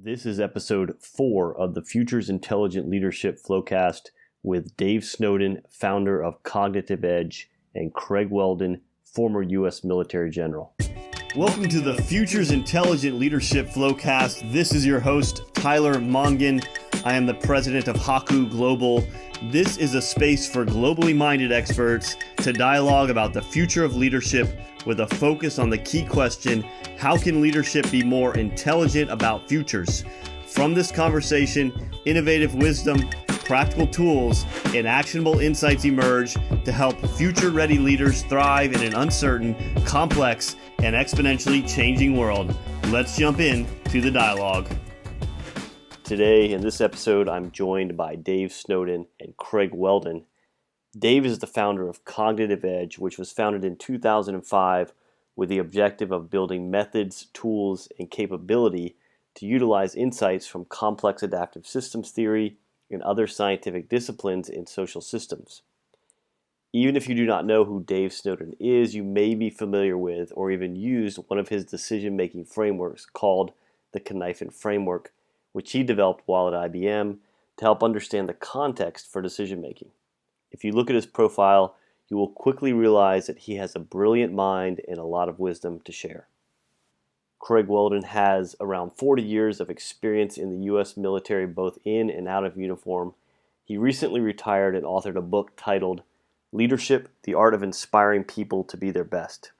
This is episode 4 of the Futures Intelligent Leadership Flowcast with Dave Snowden, founder of Cognitive Edge, and Craig Whelden, former U.S. military general. Welcome to the Futures Intelligent Leadership Flowcast. This is your host, Tyler Mongan. I am the president of Haku Global. This is a space for globally minded experts to dialogue about the future of leadership with a focus on the key question, how can leadership be more intelligent about futures? From this conversation, innovative wisdom, practical tools, and actionable insights emerge to help future-ready leaders thrive in an uncertain, complex, and exponentially changing world. Let's jump in to the dialogue. Today, in this episode, I'm joined by Dave Snowden and Craig Whelden. Dave is the founder of Cognitive Edge, which was founded in 2005 with the objective of building methods, tools, and capability to utilize insights from complex adaptive systems theory and other scientific disciplines in social systems. Even if you do not know who Dave Snowden is, you may be familiar with or even used one of his decision-making frameworks called the Cynifen Framework, which he developed while at IBM to help understand the context for decision-making. If you look at his profile, you will quickly realize that he has a brilliant mind and a lot of wisdom to share. Craig Walden has around 40 years of experience in the U.S. military, both in and out of uniform. He recently retired and authored a book titled Leadership: The Art of Inspiring People to Be Their Best.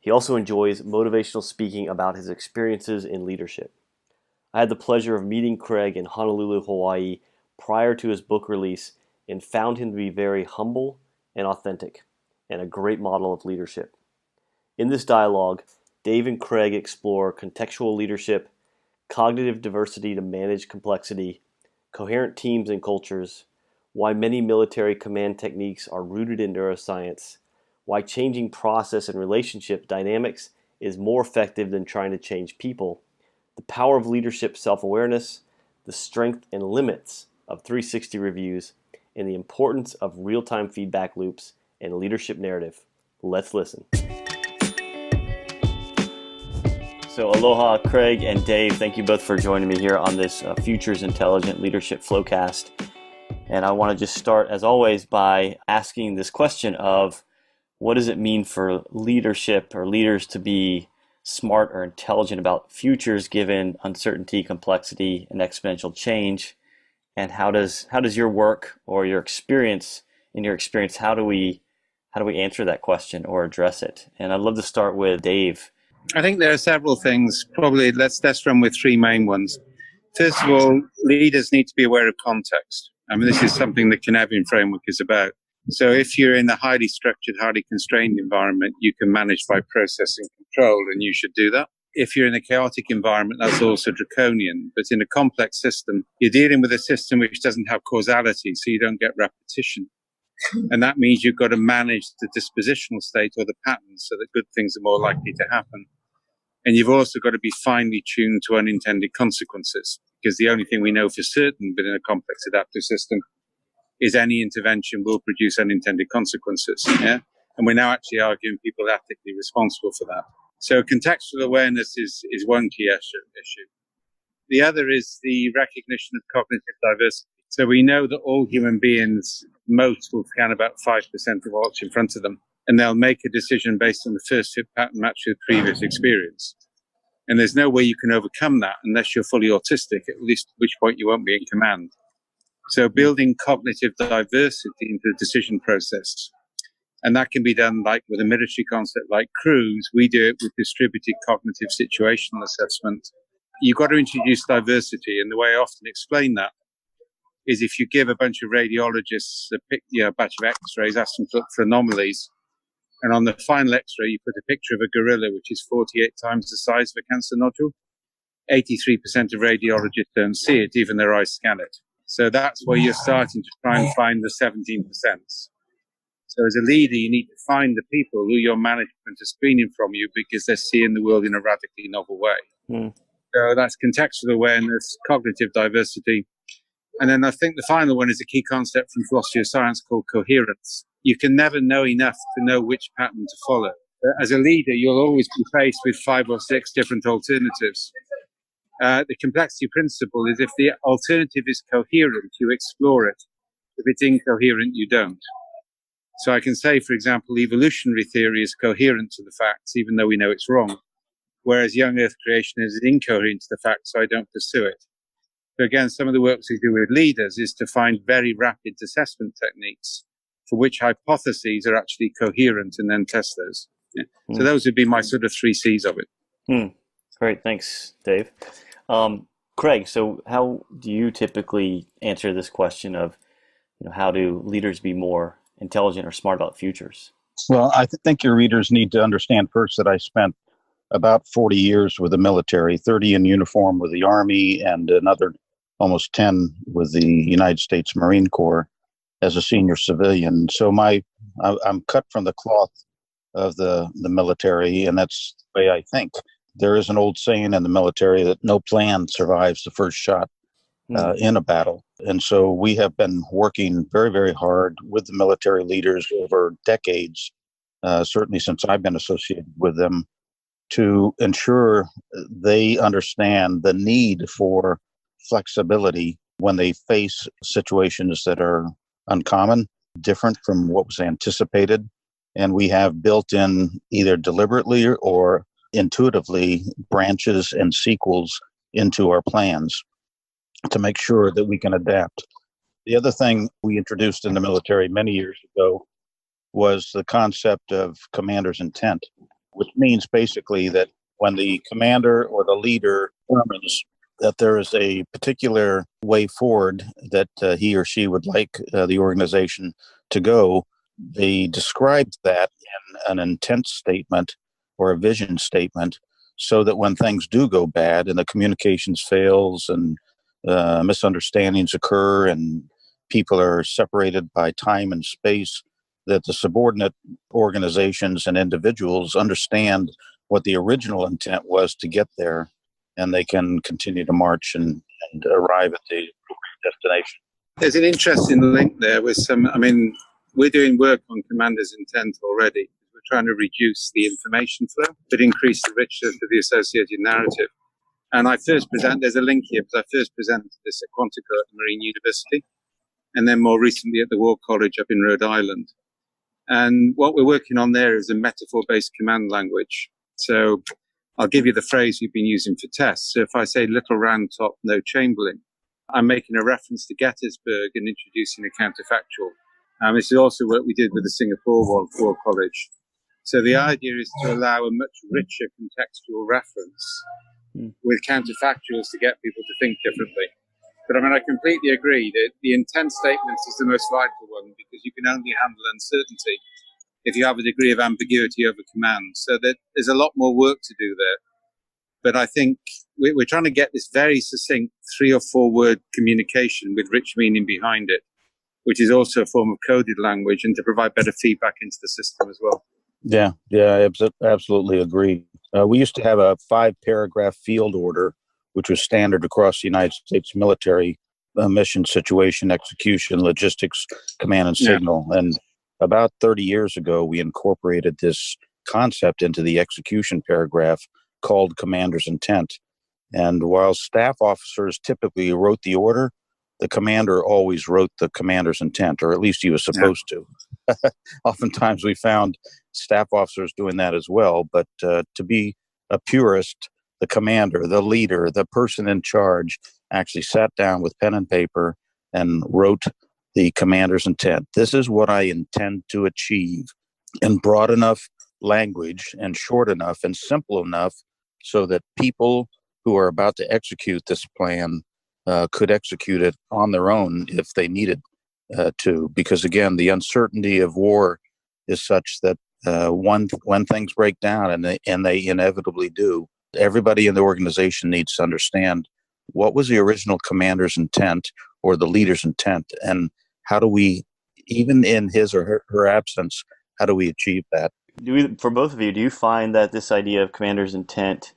He also enjoys motivational speaking about his experiences in leadership. I had the pleasure of meeting Craig in Honolulu, Hawaii prior to his book release and found him to be very humble and authentic, and a great model of leadership. In this dialogue, Dave and Craig explore contextual leadership, cognitive diversity to manage complexity, coherent teams and cultures, why many military command techniques are rooted in neuroscience, why changing process and relationship dynamics is more effective than trying to change people, the power of leadership self-awareness, the strength and limits of 360 reviews, and the importance of real-time feedback loops and leadership narrative. Let's listen. So aloha, Craig and Dave. Thank you both for joining me here on this Futures Intelligent Leadership Flowcast. And I want to just start, as always, by asking this question of what does it mean for leadership or leaders to be smart or intelligent about futures given uncertainty, complexity, and exponential change? And how does your work or your experience, how do we answer that question or address it? And I'd love to start with Dave. I think there are several things. Probably let's run with three main ones. First of all, leaders need to be aware of context. I mean, this is something the Cynifen Framework is about. So if you're in a highly structured, highly constrained environment, you can manage by process and control, and you should do that. If you're in a chaotic environment, that's also draconian. But in a complex system, you're dealing with a system which doesn't have causality, so you don't get repetition. And that means you've got to manage the dispositional state or the patterns so that good things are more likely to happen. And you've also got to be finely tuned to unintended consequences, because the only thing we know for certain within a complex adaptive system is any intervention will produce unintended consequences. Yeah? And we're now actually arguing people are ethically responsible for that. So contextual awareness is one key issue. The other is the recognition of cognitive diversity. So we know that all human beings, most will scan about 5% of what's in front of them, and they'll make a decision based on the first fit pattern match with previous experience. And there's no way you can overcome that unless you're fully autistic, at least at which point you won't be in command. So building cognitive diversity into the decision process. And that can be done like with a military concept like CRUISE. We do it with distributed cognitive situational assessment. You've got to introduce diversity. And the way I often explain that is if you give a bunch of radiologists a batch of x-rays, ask them to look for anomalies. And on the final x-ray, you put a picture of a gorilla, which is 48 times the size of a cancer nodule. 83% of radiologists don't see it, even their eyes scan it. So that's where you're starting to try and find the 17%. So as a leader, you need to find the people who your management is screening from you because they're seeing the world in a radically novel way. So that's contextual awareness, cognitive diversity. And then I think the final one is a key concept from philosophy of science called coherence. You can never know enough to know which pattern to follow. As a leader, you'll always be faced with 5 or 6 different alternatives. The complexity principle is if the alternative is coherent, you explore it. If it's incoherent, you don't. So I can say, for example, evolutionary theory is coherent to the facts, even though we know it's wrong, whereas young Earth creation is incoherent to the facts, so I don't pursue it. So again, some of the work we do with leaders is to find very rapid assessment techniques for which hypotheses are actually coherent and then test those. Yeah. So those would be my sort of 3 C's of it. Great, thanks, Dave. Craig, so how do you typically answer this question of, how do leaders be more intelligent or smart about futures? Well, I think your readers need to understand first that I spent about 40 years with the military, 30 in uniform with the Army and another almost 10 with the United States Marine Corps as a senior civilian. So I'm cut from the cloth of the military, and that's the way I think. There is an old saying in the military that no plan survives the first shot in a battle. And so we have been working very, very hard with the military leaders over decades, certainly since I've been associated with them, to ensure they understand the need for flexibility when they face situations that are uncommon, different from what was anticipated. And we have built in either deliberately or intuitively branches and sequels into our plans to make sure that we can adapt. The other thing we introduced in the military many years ago was the concept of commander's intent, which means basically that when the commander or the leader determines that there is a particular way forward that he or she would like the organization to go, they describe that in an intent statement or a vision statement so that when things do go bad and the communications fails and misunderstandings occur and people are separated by time and space, that the subordinate organizations and individuals understand what the original intent was to get there, and they can continue to march and arrive at the destination. There's an interesting link there with we're doing work on commander's intent already. We're trying to reduce the information flow, but increase the richness of the associated narrative. And there's a link here, because I first presented this at Quantico at Marine University, and then more recently at the War College up in Rhode Island. And what we're working on there is a metaphor-based command language. So I'll give you the phrase we've been using for tests. So if I say little round top, no Chamberlain, I'm making a reference to Gettysburg and introducing a counterfactual. This is also what we did with the Singapore War College. So the idea is to allow a much richer contextual reference with counterfactuals to get people to think differently. But I completely agree that the intent statement is the most vital one, because you can only handle uncertainty if you have a degree of ambiguity over command. So that there's a lot more work to do there. But I think we're trying to get this very succinct 3 or 4 word communication with rich meaning behind it, which is also a form of coded language, and to provide better feedback into the system as well. Yeah, I absolutely agree. We used to have a 5-paragraph field order, which was standard across the United States military: mission, situation, execution, logistics, command, and signal. Yeah. And about 30 years ago, we incorporated this concept into the execution paragraph called commander's intent. And while staff officers typically wrote the order, the commander always wrote the commander's intent, or at least he was supposed to. Oftentimes we found staff officers doing that as well, but to be a purist, the commander, the leader, the person in charge actually sat down with pen and paper and wrote the commander's intent. This is what I intend to achieve, in broad enough language and short enough and simple enough so that people who are about to execute this plan could execute it on their own if they needed to. Because again, the uncertainty of war is such that when things break down, and they inevitably do, everybody in the organization needs to understand what was the original commander's intent or the leader's intent, and how do we, even in his or her absence, how do we achieve that? For both of you, do you find that this idea of commander's intent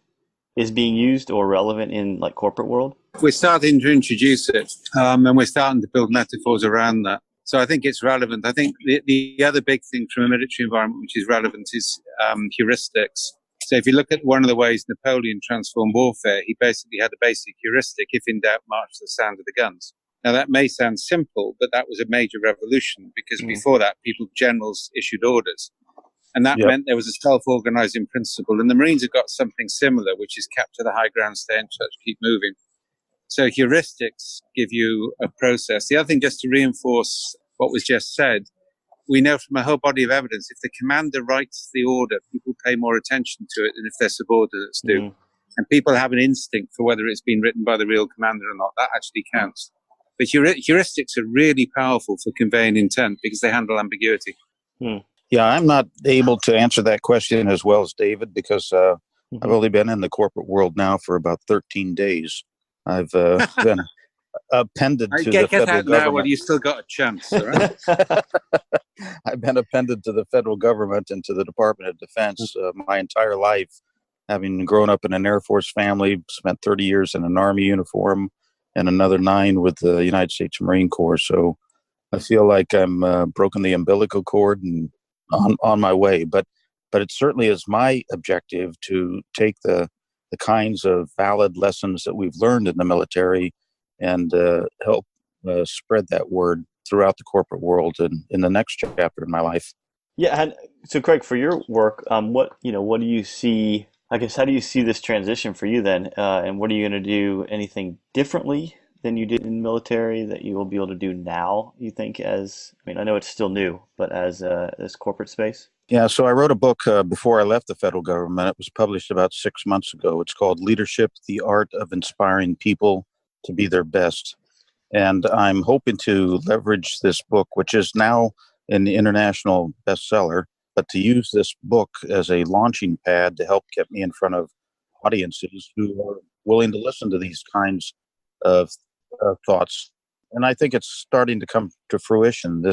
is being used or relevant in corporate world? We're starting to introduce it, and we're starting to build metaphors around that. So I think it's relevant. I think the other big thing from a military environment which is relevant is heuristics. So if you look at one of the ways Napoleon transformed warfare, he basically had a basic heuristic: if in doubt, march to the sound of the guns. Now that may sound simple, but that was a major revolution, because before that, generals issued orders. And that meant there was a self-organizing principle. And the Marines have got something similar, which is capture the high ground, stay in touch, keep moving. So heuristics give you a process. The other thing, just to reinforce what was just said, we know from a whole body of evidence, if the commander writes the order, people pay more attention to it than if their subordinates do. And people have an instinct for whether it's been written by the real commander or not. That actually counts. But heuristics are really powerful for conveying intent because they handle ambiguity. Yeah, I'm not able to answer that question as well as David, because I've only been in the corporate world now for about 13 days. I've been appended to the federal government. Now, well, you still got a chance, all right? I've been appended to the federal government and to the Department of Defense my entire life, having grown up in an Air Force family, spent 30 years in an Army uniform, and another 9 with the United States Marine Corps. So I feel like I'm broken the umbilical cord and on my way. But it certainly is my objective to take the kinds of valid lessons that we've learned in the military and help spread that word throughout the corporate world and in the next chapter in my life. Yeah, and so Craig, for your work, what do you see? I guess, how do you see this transition for you then? And what are you going to do? Anything differently than you did in the military that you will be able to do now, you think, I know it's still new, but as corporate space? Yeah, so I wrote a book before I left the federal government. It was published about 6 months ago. It's called Leadership, the Art of Inspiring People to Be Their Best. And I'm hoping to leverage this book, which is now an international bestseller, but to use this book as a launching pad to help get me in front of audiences who are willing to listen to these kinds of thoughts. And I think it's starting to come to fruition.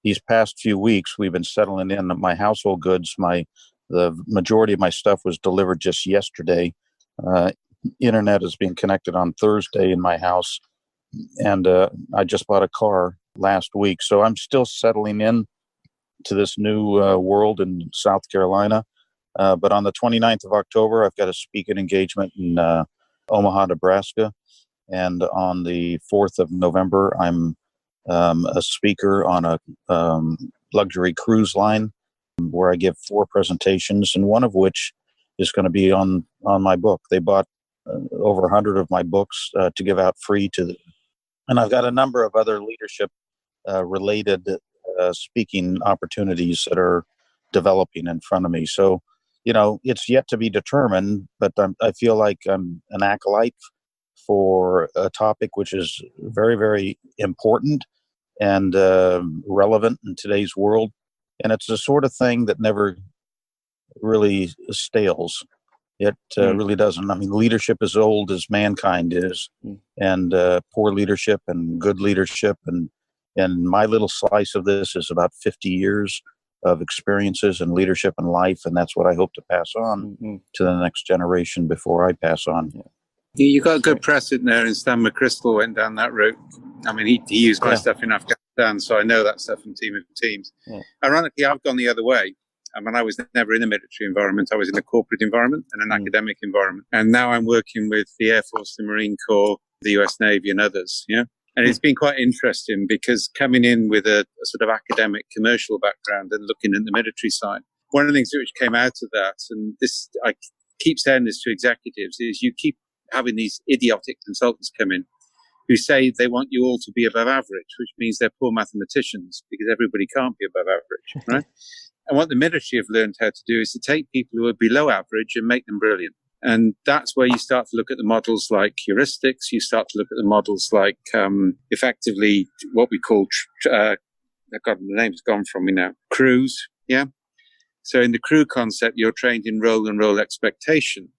These past few weeks, we've been settling in my household goods. The majority of my stuff was delivered just yesterday. Internet is being connected on Thursday in my house. And I just bought a car last week. So I'm still settling in to this new world in South Carolina. But on the 29th of October, I've got a speaking engagement in Omaha, Nebraska. And on the 4th of November, I'm a speaker on a luxury cruise line where I give 4 presentations, and one of which is going to be on my book. They bought over 100 of my books to give out free and I've got a number of other leadership related speaking opportunities that are developing in front of me. So, it's yet to be determined, but I feel like I'm an acolyte for a topic which is very, very important and relevant in today's world. And it's the sort of thing that never really stales. It really doesn't. Leadership is old as mankind is, and poor leadership and good leadership. And my little slice of this is about 50 years of experiences in leadership and life. And that's what I hope to pass on to the next generation before I pass on. Yeah. You got a good precedent there, and Stan McChrystal went down that route. He used my stuff in Afghanistan, so I know that stuff from Team of Teams. Yeah. Ironically, I've gone the other way. I was never in a military environment. I was in a corporate environment and an academic environment. And now I'm working with the Air Force, the Marine Corps, the US Navy, and others. Yeah. And it's been quite interesting because coming in with a sort of academic commercial background and looking at the military side, one of the things which came out of that, and this, I keep saying this to executives, is you keep having these idiotic consultants come in who say they want you all to be above average, which means they're poor mathematicians because everybody can't be above average, right? And what the military have learned how to do is to take people who are below average and make them brilliant. And that's where you start to look at the models like heuristics. You start to look at the models like effectively what we call, the name's gone from me now, crews. Yeah. So in the crew concept, you're trained in role and role expectation,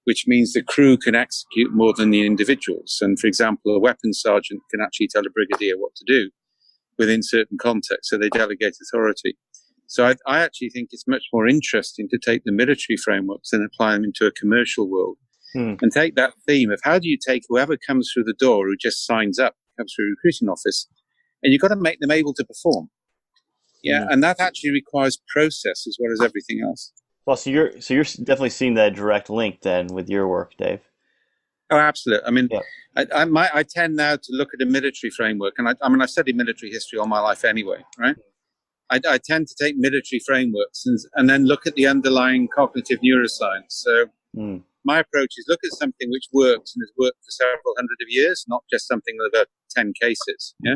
which means the crew can execute more than the individuals. And for example, a weapons sergeant can actually tell a brigadier what to do within certain contexts. So they delegate authority. So I actually think it's much more interesting to take the military frameworks and apply them into a commercial world and take that theme of how do you take whoever comes through the door who just signs up, comes through a recruiting office, and you've got to make them able to perform. Yeah. And that actually requires process as well as everything else. Well, so you're definitely seeing that direct link then with your work, Dave. Oh, absolutely. I mean, Yeah. I tend now to look at a military framework, and I mean, I've studied military history all my life anyway, right? I tend to take military frameworks and then look at the underlying cognitive neuroscience. So Mm. my approach is look at something which works and has worked for several hundred of years, not just something with about 10 cases. Yeah.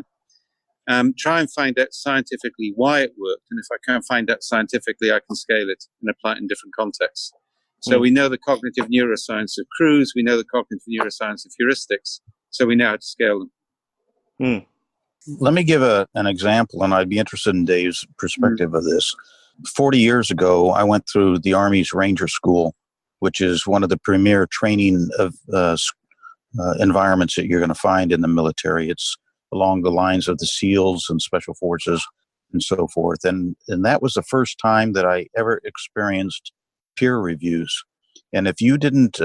Try and find out scientifically why it worked. And if I can't find out scientifically, I can scale it and apply it in different contexts. So we know the cognitive neuroscience of crews. We know the cognitive neuroscience of heuristics. So we know how to scale them. Mm. Let me give an example, and I'd be interested in Dave's perspective of this. 40 years ago, I went through the Army's Ranger School, which is one of the premier training of environments that you're going to find in the military. It's along the lines of the SEALs and Special Forces and so forth. And that was the first time that I ever experienced peer reviews. And if you didn't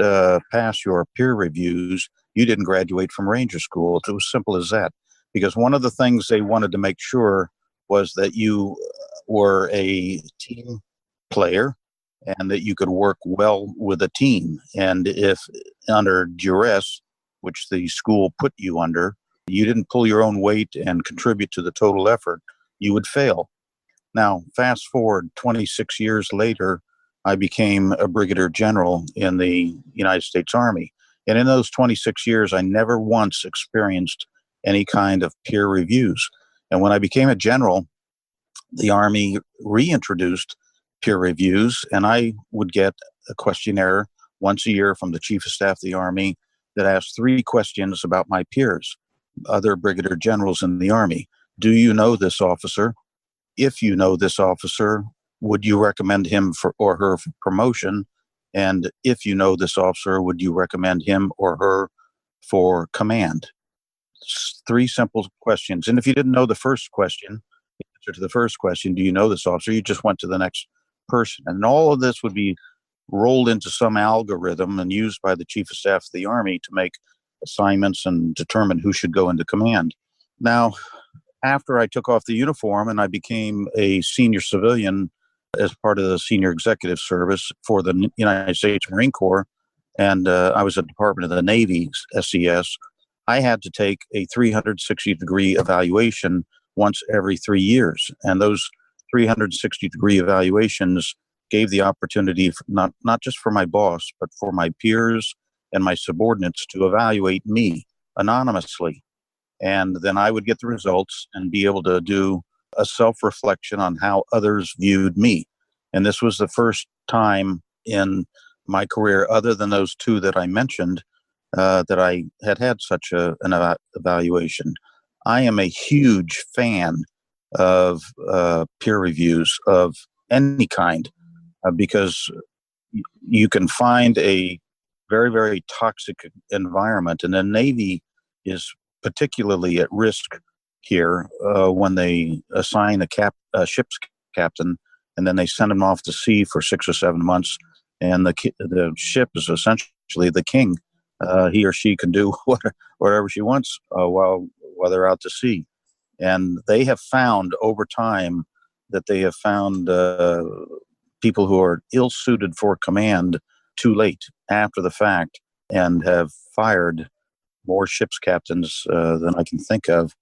pass your peer reviews, you didn't graduate from Ranger School. It was simple as that. Because one of the things they wanted to make sure was that you were a team player and that you could work well with a team. And if under duress, which the school put you under, you didn't pull your own weight and contribute to the total effort, you would fail. Now, fast forward 26 years later, I became a brigadier general in the United States Army. And in those 26 years, I never once experienced any kind of peer reviews. And when I became a general, the Army reintroduced peer reviews, and I would get a questionnaire once a year from the Chief of Staff of the Army that asked 3 questions about my peers, other brigadier generals in the Army. Do you know this officer? If you know this officer, would you recommend him for or her for promotion? And if you know this officer, would you recommend him or her for command? 3 simple questions. And if you didn't know the first question, the answer to the first question, do you know this officer? You just went to the next person. And all of this would be rolled into some algorithm and used by the Chief of Staff of the Army to make assignments and determine who should go into command. Now, after I took off the uniform and I became a senior civilian as part of the senior executive service for the United States Marine Corps, and I was at the Department of the Navy, SES, I had to take a 360-degree evaluation once every 3 years. And those 360-degree evaluations gave the opportunity for not just for my boss, but for my peers and my subordinates to evaluate me anonymously. And then I would get the results and be able to do a self-reflection on how others viewed me. And this was the first time in my career, other than those 2 that I mentioned, that I had such an evaluation. I am a huge fan of peer reviews of any kind because you can find a very, very toxic environment. And the Navy is particularly at risk here when they assign a ship's captain and then they send him off to sea for 6 or 7 months. And the ship is essentially the king. He or she can do whatever she wants while they're out to sea. And they have found over time that they have found people who are ill-suited for command too late after the fact and have fired more ship's captains than I can think of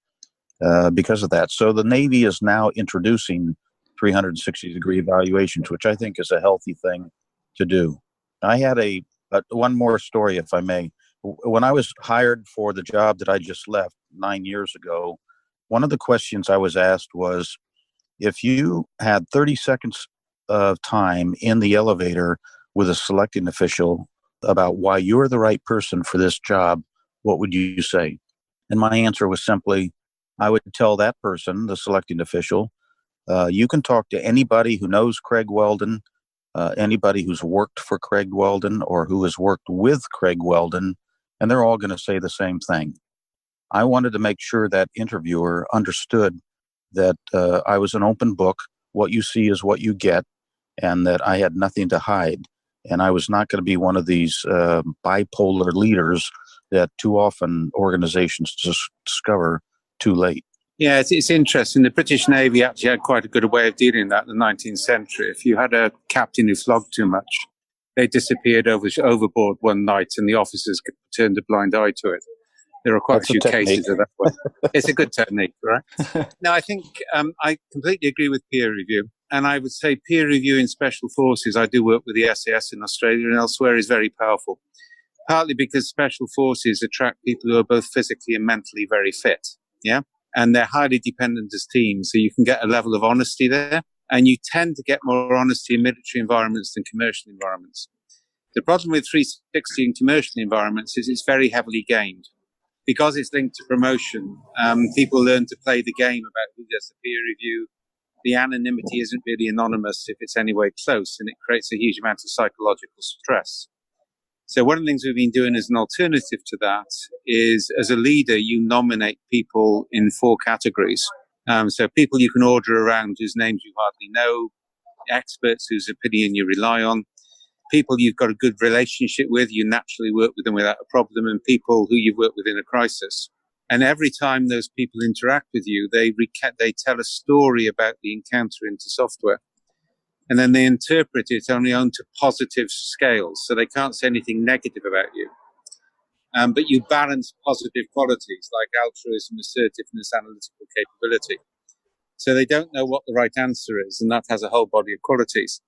because of that. So the Navy is now introducing 360-degree evaluations, which I think is a healthy thing to do. I had one more story, if I may. When I was hired for the job that I just left 9 years ago, one of the questions I was asked was, if you had 30 seconds of time in the elevator with a selecting official about why you're the right person for this job, what would you say? And my answer was simply, I would tell that person, the selecting official, you can talk to anybody who knows Craig Whelden, anybody who's worked for Craig Whelden or who has worked with Craig Whelden, and they're all going to say the same thing. I wanted to make sure that interviewer understood that I was an open book. What you see is what you get, and that I had nothing to hide. And I was not going to be one of these bipolar leaders that too often organizations just discover too late. Yeah, it's interesting. The British Navy actually had quite a good way of dealing with that in the 19th century. If you had a captain who flogged too much, they disappeared overboard one night and the officers turned a blind eye to it. There are quite a few cases of that one. It's a good technique, right? No, I think I completely agree with peer review. And I would say peer review in special forces, I do work with the SAS in Australia and elsewhere, is very powerful. Partly because special forces attract people who are both physically and mentally very fit. Yeah. And they're highly dependent as teams. So you can get a level of honesty there. And you tend to get more honesty in military environments than commercial environments. The problem with 360 in commercial environments is it's very heavily gamed. Because it's linked to promotion, people learn to play the game about who does the peer review. The anonymity isn't really anonymous if it's anywhere close, and it creates a huge amount of psychological stress. So one of the things we've been doing as an alternative to that is, as a leader, you nominate people in 4 categories. So people you can order around whose names you hardly know, experts whose opinion you rely on, people you've got a good relationship with, you naturally work with them without a problem, and people who you've worked with in a crisis. And every time those people interact with you, they tell a story about the encounter into software. And then they interpret it only onto positive scales. So they can't say anything negative about you. But you balance positive qualities like altruism, assertiveness, analytical capability. So they don't know what the right answer is, and that has a whole body of qualities.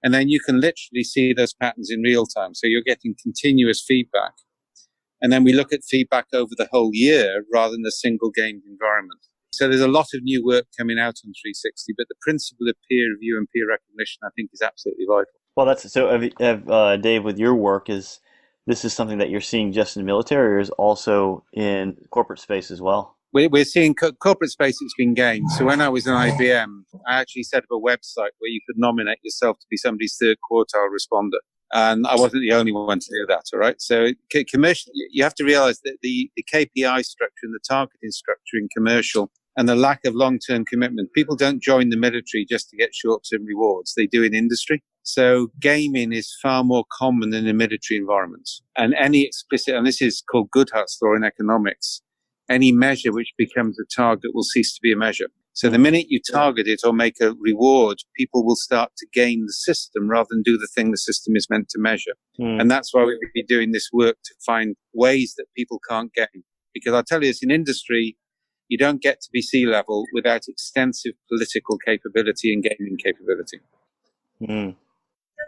And then you can literally see those patterns in real time. So you're getting continuous feedback. And then we look at feedback over the whole year rather than a single gamed environment. So there's a lot of new work coming out on 360, but the principle of peer review and peer recognition, I think, is absolutely vital. Well, that's so. Dave, with your work, is something that you're seeing just in the military, or is also in corporate space as well? We're seeing corporate space that's been gained. So when I was in IBM, I actually set up a website where you could nominate yourself to be somebody's 3rd quartile responder. And I wasn't the only one to do that, all right? So commercial, you have to realize that the KPI structure and the targeting structure in commercial and the lack of long-term commitment, people don't join the military just to get short-term rewards. They do in industry. So gaming is far more common in a military environment. And any explicit, and this is called Goodhart's law in economics, any measure which becomes a target will cease to be a measure. So the minute you target it or make a reward, people will start to game the system rather than do the thing the system is meant to measure. And that's why we've been doing this work to find ways that people can't game. Because I tell you, it's in industry, you don't get to be C-level without extensive political capability and gaming capability.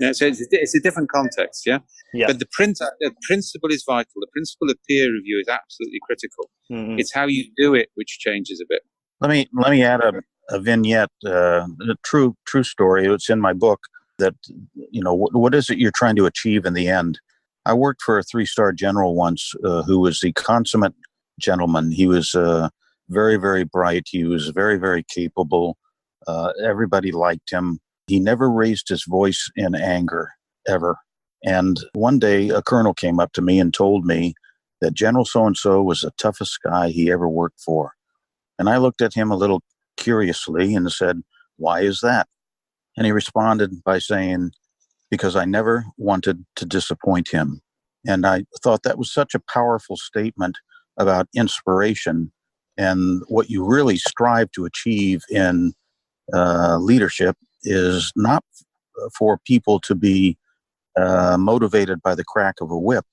Yeah, so it's a different context, yeah? But the principle is vital. The principle of peer review is absolutely critical. It's how you do it which changes a bit. Let me add a vignette, a true story. It's in my book that, what is it you're trying to achieve in the end? I worked for a 3-star general once who was the consummate gentleman. He was very, very bright. He was very, very capable. Everybody liked him. He never raised his voice in anger, ever. And one day, a colonel came up to me and told me that General so-and-so was the toughest guy he ever worked for. And I looked at him a little curiously and said, "Why is that?" And he responded by saying, "Because I never wanted to disappoint him." And I thought that was such a powerful statement about inspiration and what you really strive to achieve in leadership is not for people to be motivated by the crack of a whip,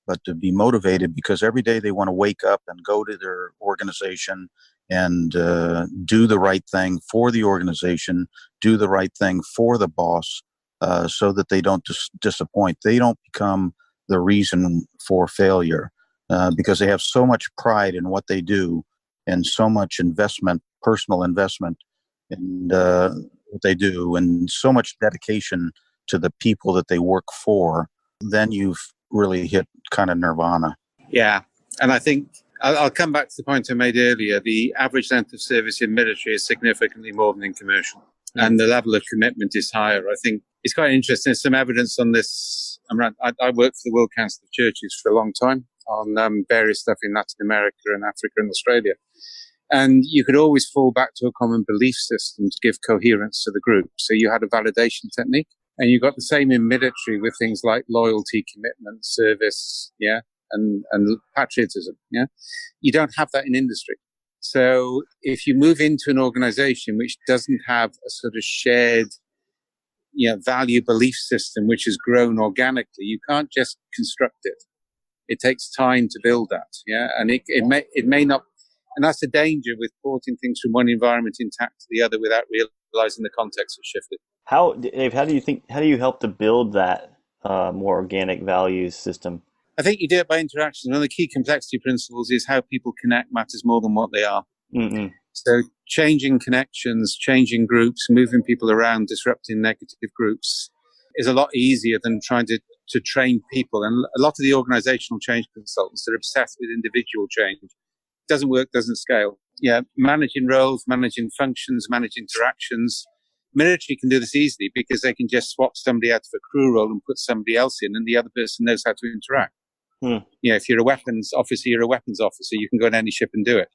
but to be motivated because every day they want to wake up and go to their organization and do the right thing for the organization, do the right thing for the boss, so that they don't disappoint. They don't become the reason for failure because they have so much pride in what they do and so much investment, personal investment in what they do, and so much dedication to the people that they work for. Then you've really hit kind of nirvana. Yeah, and I think I'll come back to the point I made earlier. The average length of service in military is significantly more than in commercial, and the level of commitment is higher. I think it's quite interesting. There's some evidence on this. I worked for the World Council of Churches for a long time on various stuff in Latin America and Africa and Australia. And you could always fall back to a common belief system to give coherence to the group. So you had a validation technique, and you got the same in military with things like loyalty, commitment, service, and patriotism. Yeah, you don't have that in industry. So if you move into an organization which doesn't have a sort of shared value belief system which has grown organically, you can't just construct it. It takes time to build that, and it may not, and that's the danger with porting things from one environment intact to the other without realizing the context has shifted. Dave, how do you help to build that more organic values system? I think you do it by interaction. One of the key complexity principles is how people connect matters more than what they are. Mm-mm. So changing connections, changing groups, moving people around, disrupting negative groups is a lot easier than trying to train people. And a lot of the organizational change consultants are obsessed with individual change. It doesn't work, doesn't scale. Managing roles, managing functions, managing interactions. Military can do this easily because they can just swap somebody out of a crew role and put somebody else in, and the other person knows how to interact. If you're a weapons officer, you're a weapons officer. You can go on any ship and do it.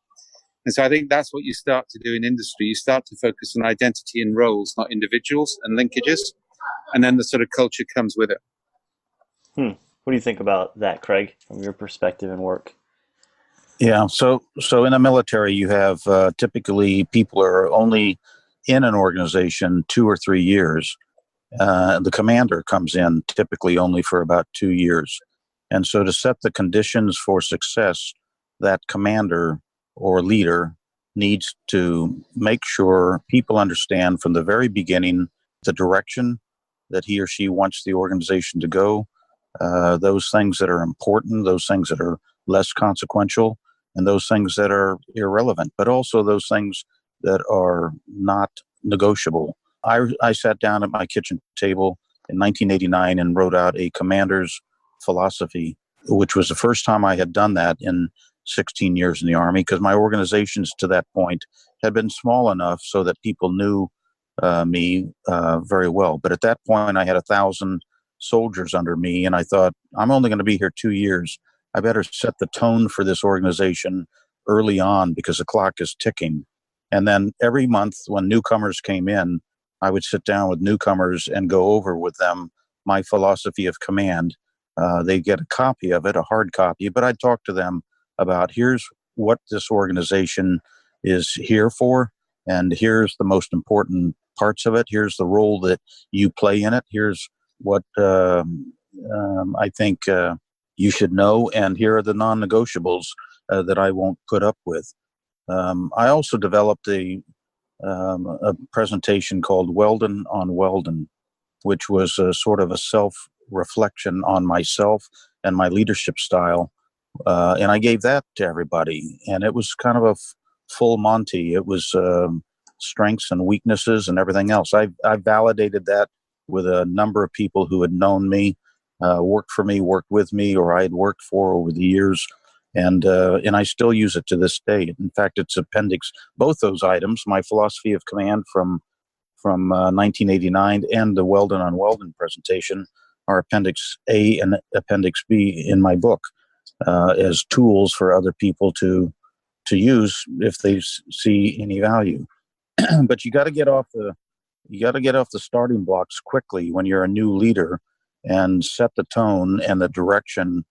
And so I think that's what you start to do in industry. You start to focus on identity and roles, not individuals and linkages. And then the sort of culture comes with it. What do you think about that, Craig, from your perspective and work? Yeah, so in the military, you have typically people are only in an organization 2 or 3 years. The commander comes in typically only for about 2 years. And so to set the conditions for success, that commander or leader needs to make sure people understand from the very beginning the direction that he or she wants the organization to go, those things that are important, those things that are less consequential, and those things that are irrelevant, but also those things that are not negotiable. I sat down at my kitchen table in 1989 and wrote out a commander's philosophy, which was the first time I had done that in 16 years in the Army, because my organizations to that point had been small enough so that people knew me very well. But at that point, I had 1,000 soldiers under me, and I thought, I'm only going to be here 2 years. I better set the tone for this organization early on because the clock is ticking. And then every month when newcomers came in, I would sit down with newcomers and go over with them my philosophy of command. They get a copy of it, a hard copy, but I'd talk to them about here's what this organization is here for, and here's the most important parts of it. Here's the role that you play in it. Here's what I think you should know, and here are the non-negotiables that I won't put up with. I also developed a presentation called Whelden on Walden, which was a sort of a self-reflection on myself and my leadership style. And I gave that to everybody. And it was kind of a full Monty. It was strengths and weaknesses and everything else. I validated that with a number of people who had known me, worked for me, worked with me, or I had worked for over the years. And I still use it to this day. In fact, it's appendix, both those items, my philosophy of command from 1989 and the Whelden on Walden presentation are Appendix A and Appendix B in my book as tools for other people to use if they see any value. But you got to get off the starting blocks quickly when you're a new leader and set the tone and the direction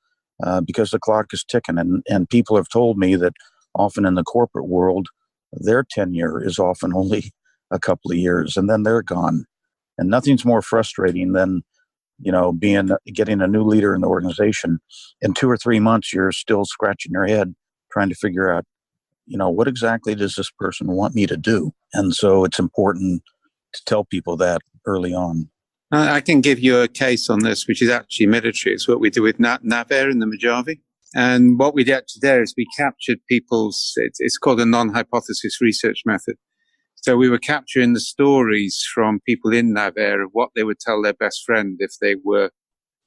because the clock is ticking. And people have told me that often in the corporate world, their tenure is often only a couple of years and then they're gone. And nothing's more frustrating than, getting a new leader in the organization. In 2 or 3 months, you're still scratching your head trying to figure out, what exactly does this person want me to do? And so it's important to tell people that early on. I can give you a case on this, which is actually military. It's what we do with NAVAIR in the Mojave. And what we did there is we captured it's called a non-hypothesis research method. So we were capturing the stories from people in NAVAIR of what they would tell their best friend if they were,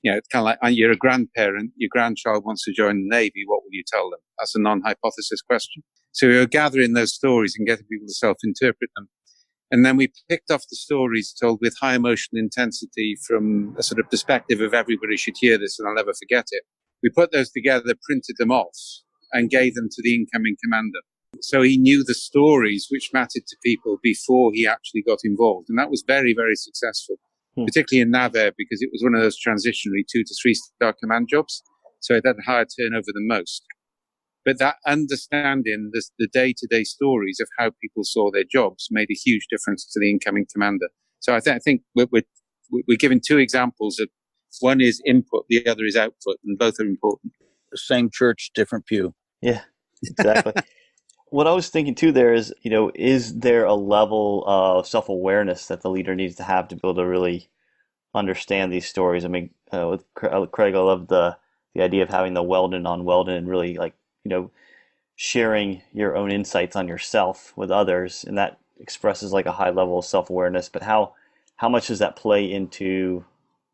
it's kind of like you're a grandparent, your grandchild wants to join the Navy, what will you tell them? That's a non-hypothesis question. So we were gathering those stories and getting people to self-interpret them. And then we picked off the stories told with high emotional intensity from a sort of perspective of everybody should hear this and I'll never forget it. We put those together, printed them off, and gave them to the incoming commander. So he knew the stories which mattered to people before he actually got involved. And that was very, very successful, particularly in NAVAIR, because it was one of those transitionary 2 to 3 star command jobs. So it had a higher turnover than most. But that understanding the day-to-day stories of how people saw their jobs made a huge difference to the incoming commander. So I think we're giving two examples of one is input, the other is output, and both are important. Same church, different pew. Yeah, exactly. What I was thinking too there is, is there a level of self-awareness that the leader needs to have to be able to really understand these stories? I mean, with Craig, I love the idea of having the Whelden on Whelden and really sharing your own insights on yourself with others, and that expresses like a high level of self-awareness. But how much does that play into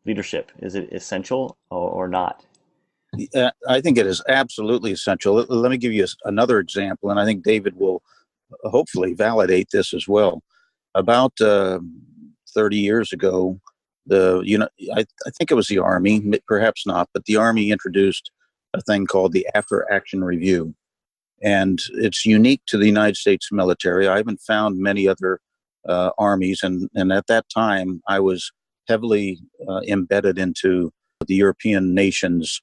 leadership? Is it essential or not? I think it is absolutely essential. Let me give you another example, and I think David will hopefully validate this as well. About 30 years ago, I think it was the Army, perhaps not, but the Army introduced a thing called the After Action Review. And it's unique to the United States military. I haven't found many other armies. And at that time, I was heavily embedded into the European nations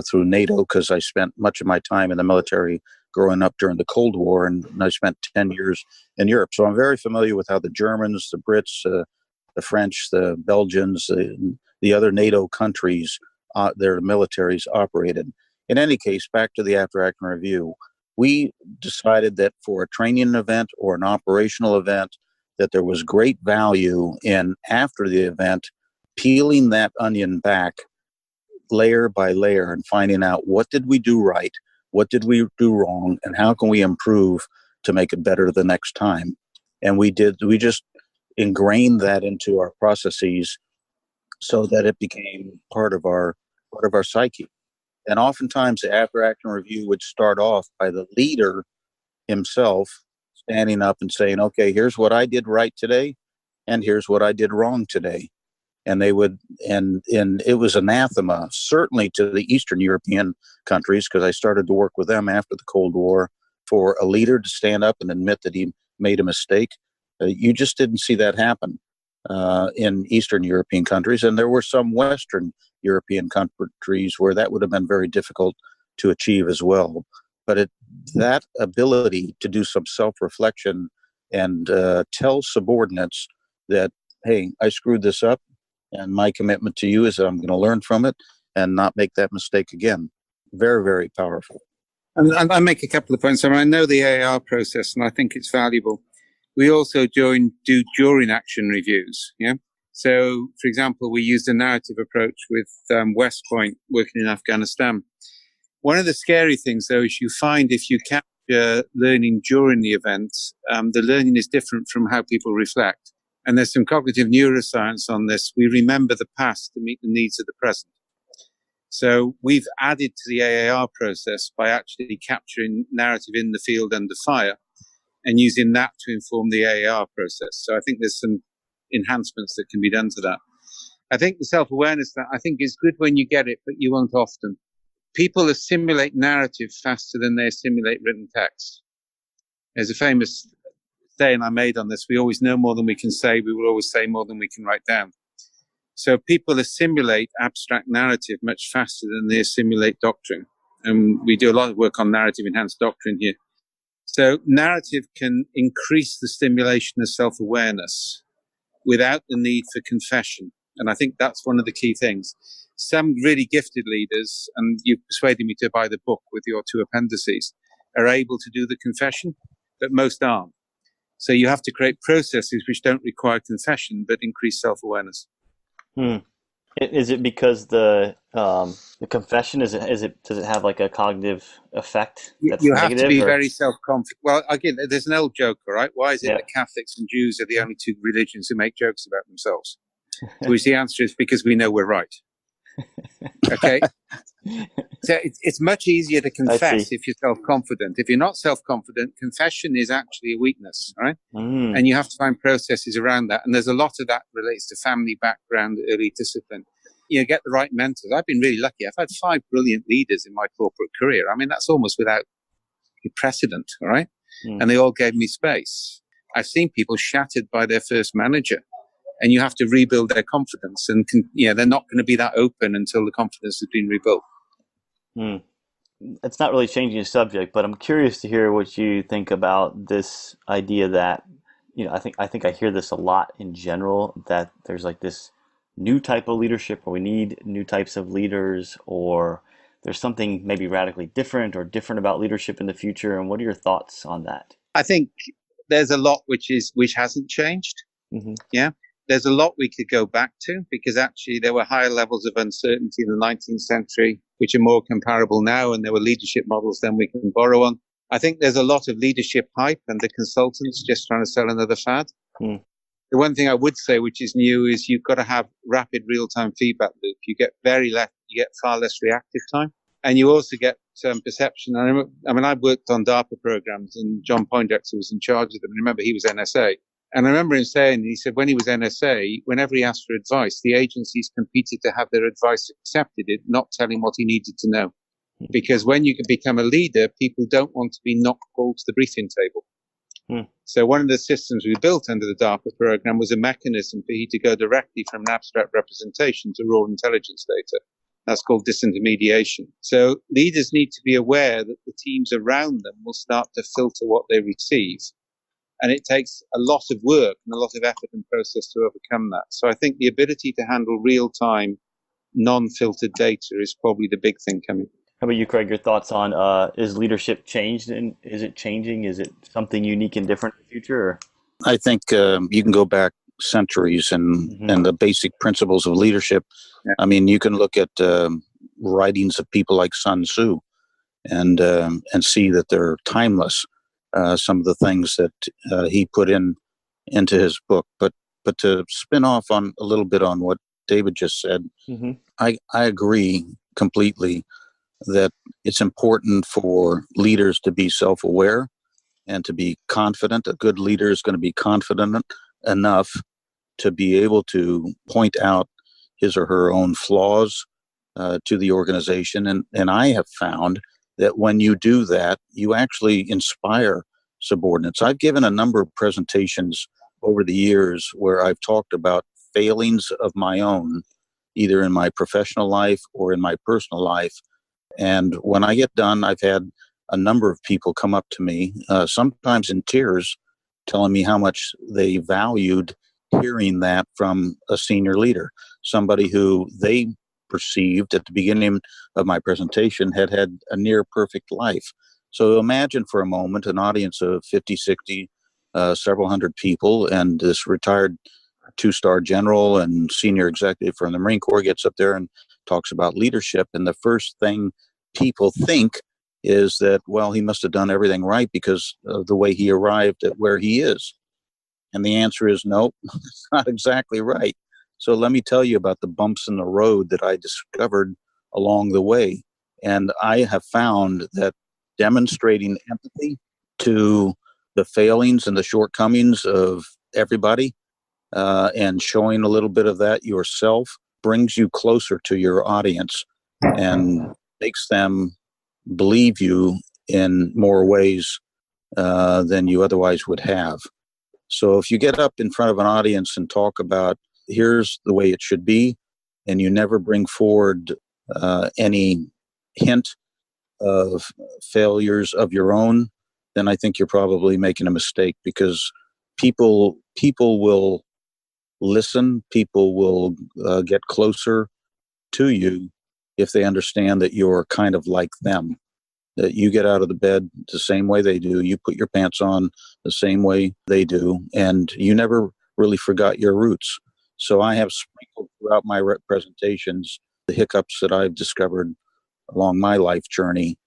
through NATO, because I spent much of my time in the military growing up during the Cold War, and I spent 10 years in Europe. So I'm very familiar with how the Germans, the Brits, the French, the Belgians, the other NATO countries, their militaries operated. In any case, back to the After Action Review, we decided that for a training event or an operational event, that there was great value in, after the event, peeling that onion back layer by layer and finding out what did we do right, what did we do wrong, and how can we improve to make it better the next time. And we just ingrained that into our processes so that it became part of our psyche. And oftentimes the After Action Review would start off by the leader himself standing up and saying, okay, here's what I did right today, and here's what I did wrong today. And they would, and it was anathema, certainly to the Eastern European countries, because I started to work with them after the Cold War, for a leader to stand up and admit that he made a mistake. You just didn't see that happen in Eastern European countries. And there were some Western European countries where that would have been very difficult to achieve as well. But that ability to do some self-reflection and tell subordinates that, hey, I screwed this up, and my commitment to you is that I'm going to learn from it and not make that mistake again. Very, very powerful. And I make a couple of points. I know the AAR process, and I think it's valuable. We also do during action reviews. Yeah. So, for example, we used a narrative approach with West Point working in Afghanistan. One of the scary things, though, is you find if you capture learning during the event, the learning is different from how people reflect. And there's some cognitive neuroscience on this. We remember the past to meet the needs of the present. So we've added to the AAR process by actually capturing narrative in the field under fire and using that to inform the AAR process. So I think there's some enhancements that can be done to that. I think the self-awareness that I think is good when you get it, but you won't often. People assimilate narrative faster than they assimilate written text. There's a famous saying I made on this: we always know more than we can say, we will always say more than we can write down. So people assimilate abstract narrative much faster than they assimilate doctrine. And we do a lot of work on narrative enhanced doctrine here. So narrative can increase the stimulation of self-awareness without the need for confession. And I think that's one of the key things. Some really gifted leaders, and you persuaded me to buy the book with your 2 appendices, are able to do the confession, but most aren't. So you have to create processes which don't require confession, but increase self-awareness. Is it because the confession does it have like a cognitive effect that's you have negative, to be or? very self-confident. Well, again, there's an old joke, all right? Why is it that Catholics and Jews are the only 2 religions who make jokes about themselves? To which the answer is because we know we're right. Okay. So it's much easier to confess if you're self-confident. If you're not self-confident, confession is actually a weakness, right? And you have to find processes around that. And there's a lot of that relates to family background, early discipline. You get the right mentors. I've been really lucky. I've had 5 brilliant leaders in my corporate career. I mean, that's almost without precedent, all right? And they all gave me space. I've seen people shattered by their first manager. And you have to rebuild their confidence. And they're not going to be that open until the confidence has been rebuilt. it's not really changing the subject, but I'm curious to hear what you think about this idea that, I think I hear this a lot in general, that there's like this new type of leadership, or we need new types of leaders, or there's something maybe radically different or different about leadership in the future. And what are your thoughts on that? I think there's a lot which hasn't changed. Mm-hmm. Yeah. There's a lot we could go back to, because actually there were higher levels of uncertainty in the 19th century, which are more comparable now, and there were leadership models then we can borrow on. I think there's a lot of leadership hype and the consultants just trying to sell another fad. Mm. The one thing I would say, which is new, is you've got to have rapid real-time feedback loop. You get far less reactive time, and you also get perception. I've worked on DARPA programs, and John Poindexter was in charge of them. And remember, he was NSA. And I remember him saying, he said when he was NSA, whenever he asked for advice, the agencies competed to have their advice accepted, not telling what he needed to know. Because when you can become a leader, people don't want to be not called to the briefing table. So one of the systems we built under the DARPA program was a mechanism for you to go directly from an abstract representation to raw intelligence data. That's called disintermediation. So leaders need to be aware that the teams around them will start to filter what they receive. And it takes a lot of work and a lot of effort and process to overcome that. So I think the ability to handle real-time, non-filtered data is probably the big thing coming. How about you, Craig? Your thoughts on is leadership changed, and is it changing? Is it something unique and different in the future? Or? I think you can go back centuries and the basic principles of leadership. Yeah. I mean, you can look at writings of people like Sun Tzu and see that they're timeless. Some of the things that he put into his book, but to spin off on a little bit on what David just said, I agree completely that it's important for leaders to be self-aware and to be confident. A good leader is going to be confident enough to be able to point out his or her own flaws to the organization. And I have found that when you do that, you actually inspire subordinates. I've given a number of presentations over the years where I've talked about failings of my own, either in my professional life or in my personal life. And when I get done, I've had a number of people come up to me, sometimes in tears, telling me how much they valued hearing that from a senior leader, somebody who they perceived at the beginning of my presentation had a near perfect life. So imagine for a moment an audience of 50, 60, several hundred people, and this retired two-star general and senior executive from the Marine Corps gets up there and talks about leadership. And the first thing people think is that, well, he must have done everything right because of the way he arrived at where he is. And the answer is no, it's not exactly right. So let me tell you about the bumps in the road that I discovered along the way. And I have found that demonstrating empathy to the failings and the shortcomings of everybody and showing a little bit of that yourself brings you closer to your audience and makes them believe you in more ways than you otherwise would have. So if you get up in front of an audience and talk about here's the way it should be, and you never bring forward any hint of failures of your own, then I think you're probably making a mistake, because people will listen, people will get closer to you if they understand that you're kind of like them, that you get out of the bed the same way they do, you put your pants on the same way they do, and you never really forgot your roots. So I have sprinkled throughout my presentations the hiccups that I've discovered along my life journey,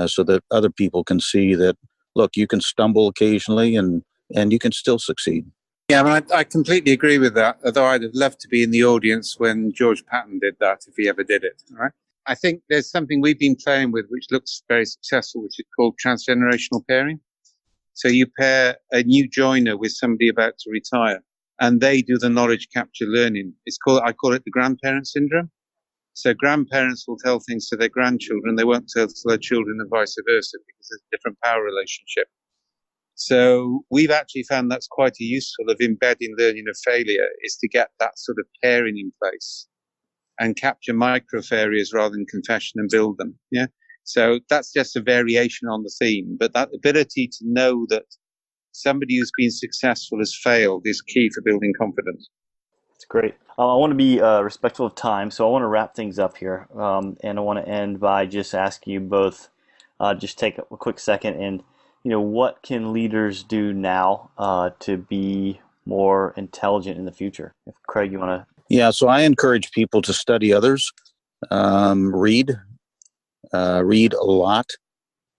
so that other people can see that, look, you can stumble occasionally and you can still succeed. Yeah, I completely agree with that, although I'd have loved to be in the audience when George Patton did that, if he ever did it. All right. I think there's something we've been playing with which looks very successful, which is called transgenerational pairing. So you pair a new joiner with somebody about to retire, and they do the knowledge capture learning. I call it the grandparent syndrome. So grandparents will tell things to their grandchildren, they won't tell to their children, and vice versa, because there's a different power relationship. So we've actually found that's quite a useful of embedding learning of failure, is to get that sort of pairing in place and capture micro failures rather than confession and build them. Yeah. So that's just a variation on the theme. But that ability to know that somebody who's been successful has failed is key for building confidence. That's great. I want to be respectful of time, so I want to wrap things up here. And I want to end by just asking you both, just take a quick second and, what can leaders do now to be more intelligent in the future? If Craig, you want to? Yeah, so I encourage people to study others, read a lot,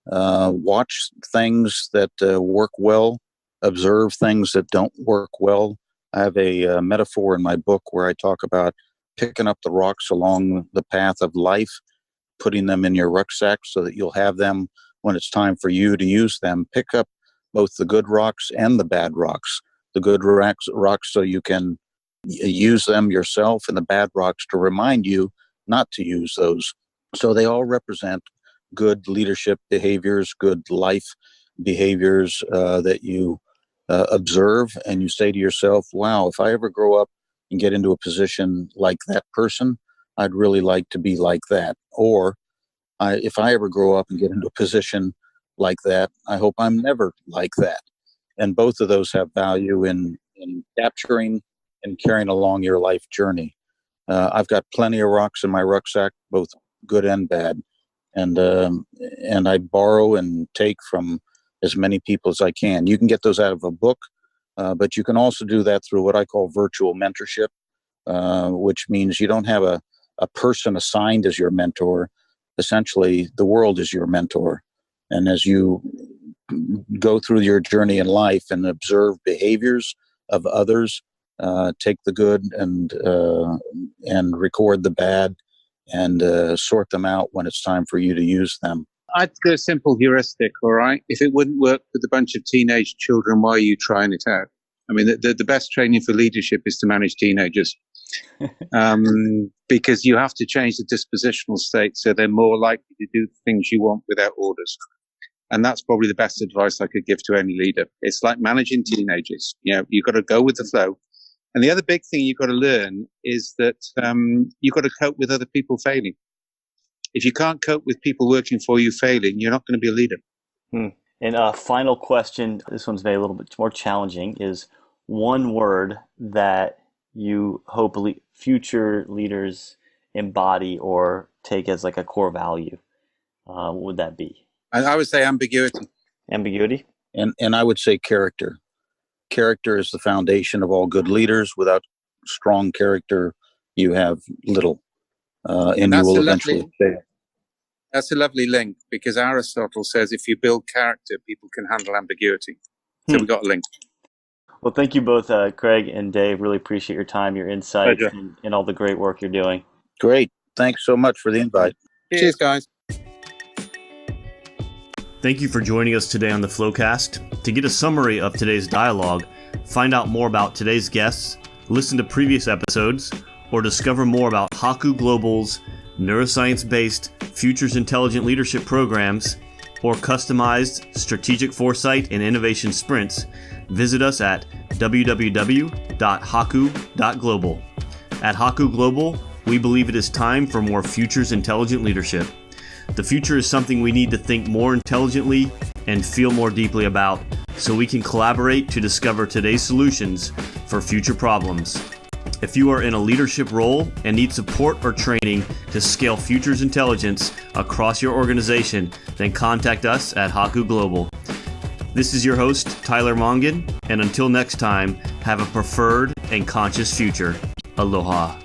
watch things that work well, observe things that don't work well. I have a metaphor in my book where I talk about picking up the rocks along the path of life, putting them in your rucksack so that you'll have them when it's time for you to use them. Pick up both the good rocks and the bad rocks. The good rocks so you can use them yourself, and the bad rocks to remind you not to use those. So they all represent good leadership behaviors, good life behaviors that you observe, and you say to yourself, wow, if I ever grow up and get into a position like that person, I'd really like to be like that. Or if I ever grow up and get into a position like that, I hope I'm never like that. And both of those have value in capturing and carrying along your life journey. I've got plenty of rocks in my rucksack, both good and bad. And I borrow and take from as many people as I can. You can get those out of a book, but you can also do that through what I call virtual mentorship, which means you don't have a person assigned as your mentor. Essentially, the world is your mentor. And as you go through your journey in life and observe behaviors of others, take the good and record the bad, and sort them out when it's time for you to use them. I'd go simple heuristic, all right? If it wouldn't work with a bunch of teenage children, why are you trying it out? I mean, the best training for leadership is to manage teenagers. Because you have to change the dispositional state so they're more likely to do things you want without orders. And that's probably the best advice I could give to any leader. It's like managing teenagers. You've got to go with the flow. And the other big thing you've got to learn is that you've got to cope with other people failing. If you can't cope with people working for you failing, you're not going to be a leader. And a final question, this one's maybe a little bit more challenging, is one word that you hope future leaders embody or take as like a core value. What would that be? I would say ambiguity. Ambiguity? And I would say character. Character is the foundation of all good leaders. Without strong character, you have little, and you will eventually fail. That's a lovely link, because Aristotle says if you build character, people can handle ambiguity. So we got a link. Well, thank you both, Craig and Dave. Really appreciate your time, your insights, and all the great work you're doing. Great. Thanks so much for the invite. Cheers, guys. Thank you for joining us today on the Flowcast. To get a summary of today's dialogue, find out more about today's guests, listen to previous episodes, or discover more about Haku Global's neuroscience-based Futures Intelligent Leadership programs or customized strategic foresight and innovation sprints, visit us at www.haku.global. At Haku Global, we believe it is time for more futures intelligent leadership. The future is something we need to think more intelligently and feel more deeply about, so we can collaborate to discover today's solutions for future problems. If you are in a leadership role and need support or training to scale futures intelligence across your organization, then contact us at Haku Global. This is your host, Tyler Mongan, and until next time, have a preferred and conscious future. Aloha.